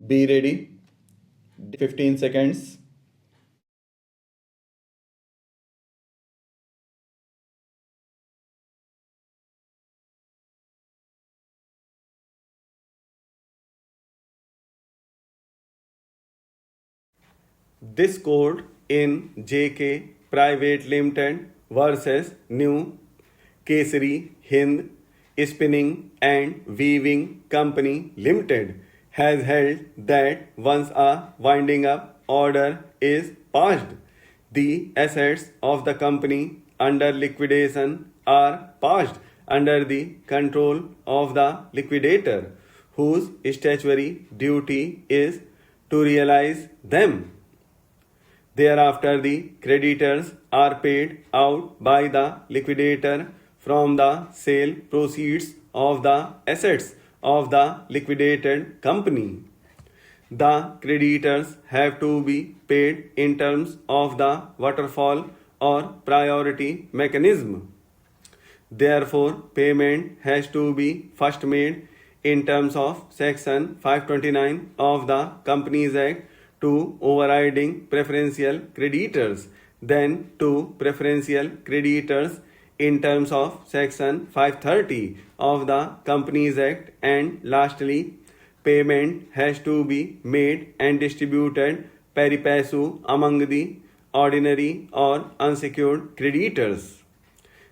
Be ready. 15 seconds. This code in JK Private Limited versus New Kesari Hind Spinning and Weaving Company Limited has held that once a winding up order is passed, the assets of the company under liquidation are passed under the control of the liquidator, whose statutory duty is to realize them. Thereafter, the creditors are paid out by the liquidator from the sale proceeds of the assets of the liquidated company. The creditors have to be paid in terms of the waterfall or priority mechanism. Therefore, payment has to be first made in terms of Section 529 of the Companies Act to overriding preferential creditors, then to preferential creditors in terms of Section 530 of the Companies Act, and lastly, payment has to be made and distributed pari passu among the ordinary or unsecured creditors.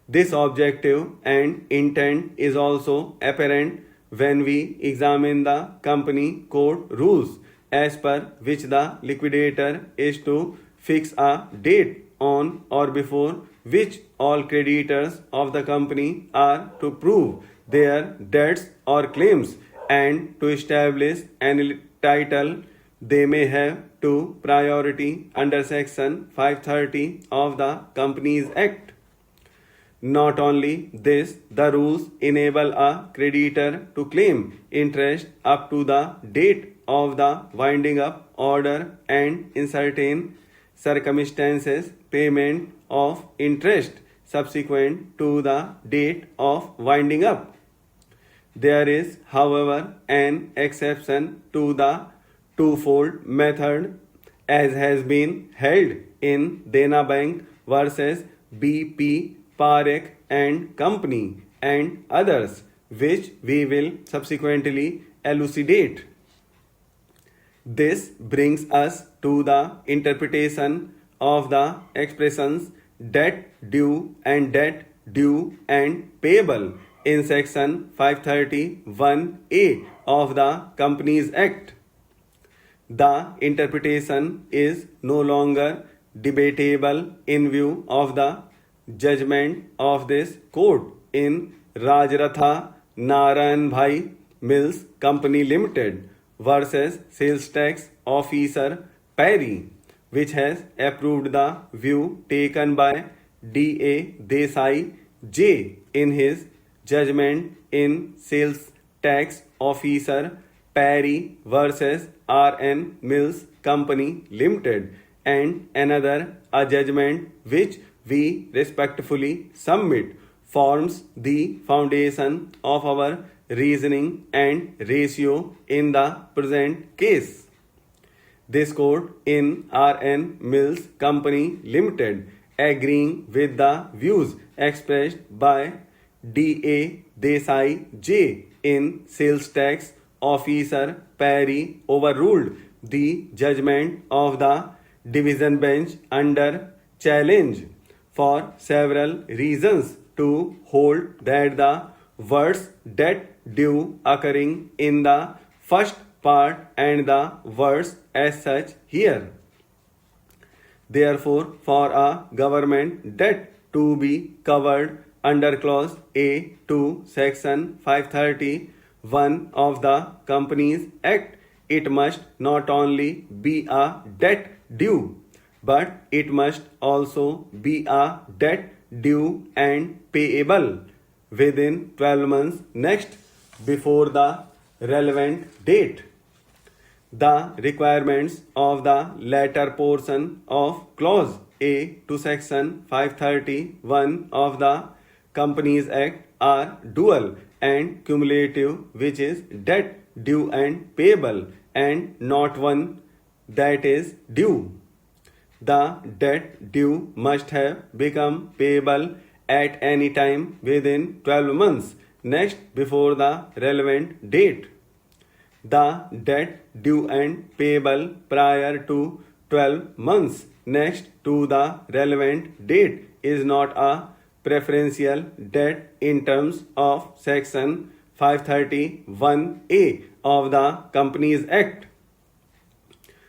This objective and intent is also apparent when we examine the company code rules, as per which the liquidator is to fix a date on or before which all creditors of the company are to prove their debts or claims and to establish any title they may have to priority under Section 530 of the Companies Act. Not only this, the rules enable a creditor to claim interest up to the date of the winding up order, and in certain circumstances, payment of interest subsequent to the date of winding up. There is, however, an exception to the twofold method, as has been held in Dena Bank versus BP Parekh and Company and others, which we will subsequently elucidate. This brings us to the interpretation of the expressions debt due and payable in Section 531A of the Companies Act. The interpretation is no longer debatable in view of the judgment of this court in Rajratha Narayan Bhai Mills Company Limited versus Sales Tax Officer Perry, which has approved the view taken by D.A. Desai J. in his judgment in Sales Tax Officer Perry versus R.N. Mills Company Limited, and another a judgment which we respectfully submit forms the foundation of our reasoning and ratio in the present case. This court in R.N. Mills Company Limited, agreeing with the views expressed by D.A. Desai J. in Sales Tax Officer Perry, overruled the judgment of the division bench under challenge for several reasons to hold that the words debt due occurring in the first part and the words as such here. Therefore, for a government debt to be covered under Clause A to Section 531 of the Companies Act, it must not only be a debt due, but it must also be a debt due and payable within 12 months next before the relevant date. The requirements of the latter portion of Clause A to Section 531 of the Companies Act are dual and cumulative, which is debt due and payable, and not one that is due. The debt due must have become payable at any time within 12 months next before the relevant date. The debt due and payable prior to 12 months next to the relevant date is not a preferential debt in terms of Section 531A of the Companies Act.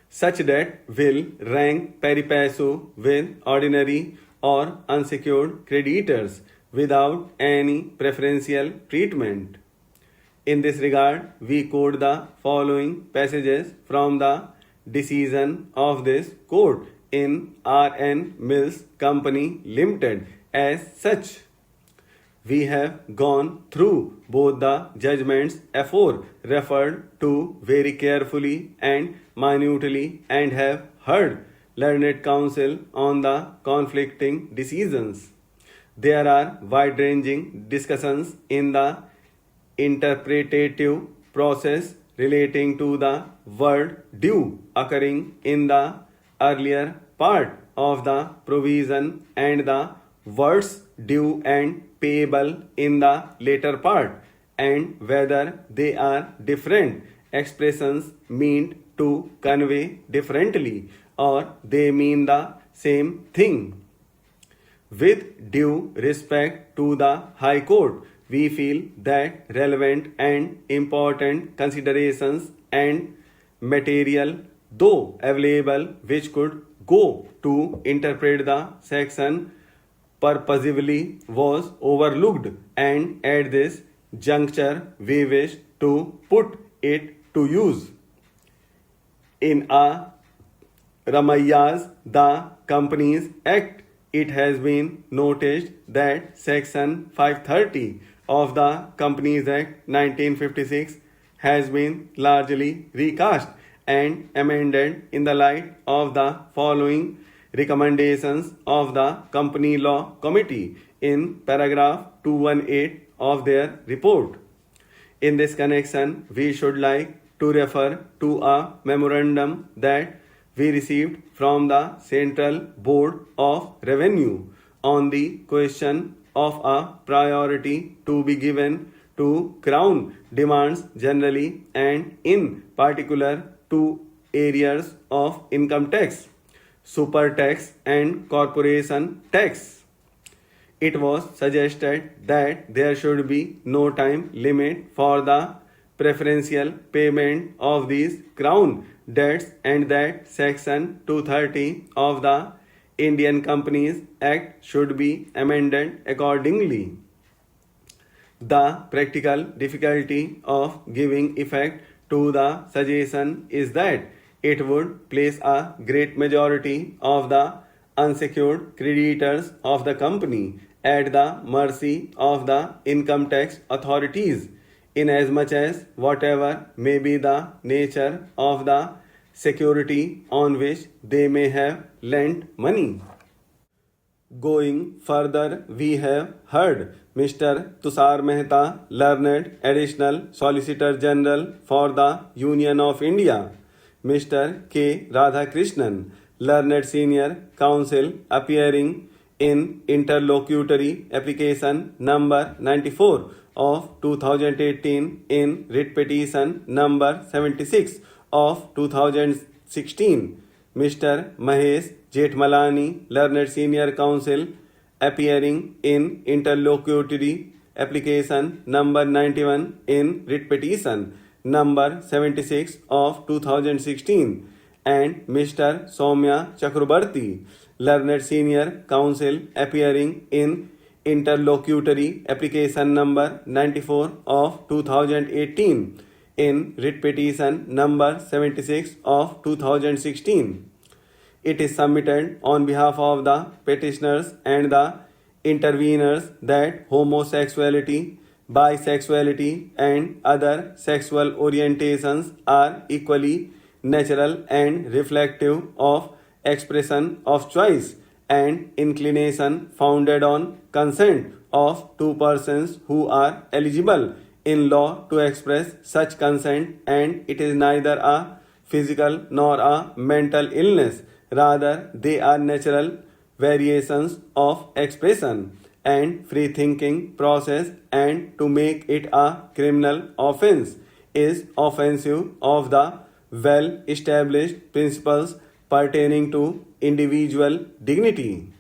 Such debt will rank pari passu with ordinary or unsecured creditors without any preferential treatment. In this regard, we quote the following passages from the decision of this court in R.N. Mills Company Limited as such. We have gone through both the judgments afore referred to very carefully and minutely and have heard learned counsel on the conflicting decisions. There are wide-ranging discussions in the interpretative process relating to the word due occurring in the earlier part of the provision and the words due and payable in the later part, and whether they are different expressions meant to convey differently or they mean the same thing. With due respect to the High Court, we feel that relevant and important considerations and material, though available, which could go to interpret the section purposively, was overlooked, and at this juncture we wish to put it to use. In a Ramayya's The Companies Act, it has been noticed that Section 530 of the Companies Act 1956 has been largely recast and amended in the light of the following recommendations of the Company Law Committee in paragraph 218 of their report. In this connection, we should like to refer to a memorandum that we received from the Central Board of Revenue on the question of a priority to be given to Crown demands generally and in particular to areas of income tax, super tax and corporation tax. It was suggested that there should be no time limit for the preferential payment of these Crown debts and that Section 230 of the Indian Companies Act should be amended accordingly. The practical difficulty of giving effect to the suggestion is that it would place a great majority of the unsecured creditors of the company at the mercy of the income tax authorities, inasmuch as whatever may be the nature of the security on which they may have lent money. Going further, we have heard Mr. Tushar Mehta, learned Additional Solicitor General for the Union of India, Mr. K. Radhakrishnan, learned Senior Counsel, appearing in interlocutory application number 94 of 2018 in writ petition number 76 of 2016, Mr. Mahesh Jethmalani, learned Senior Counsel, appearing in interlocutory application number 91 in writ petition number 76 of 2016, and Mr. Soumya Chakrabarti, learned Senior Counsel, appearing in interlocutory application number 94 of 2018 in writ petition number 76 of 2016. It is submitted on behalf of the petitioners and the interveners that homosexuality, bisexuality, and other sexual orientations are equally natural and reflective of expression of choice and inclination founded on consent of two persons who are eligible in law to express such consent, and it is neither a physical nor a mental illness. Rather, they are natural variations of expression and free thinking process, and to make it a criminal offense is offensive of the well established principles pertaining to individual dignity.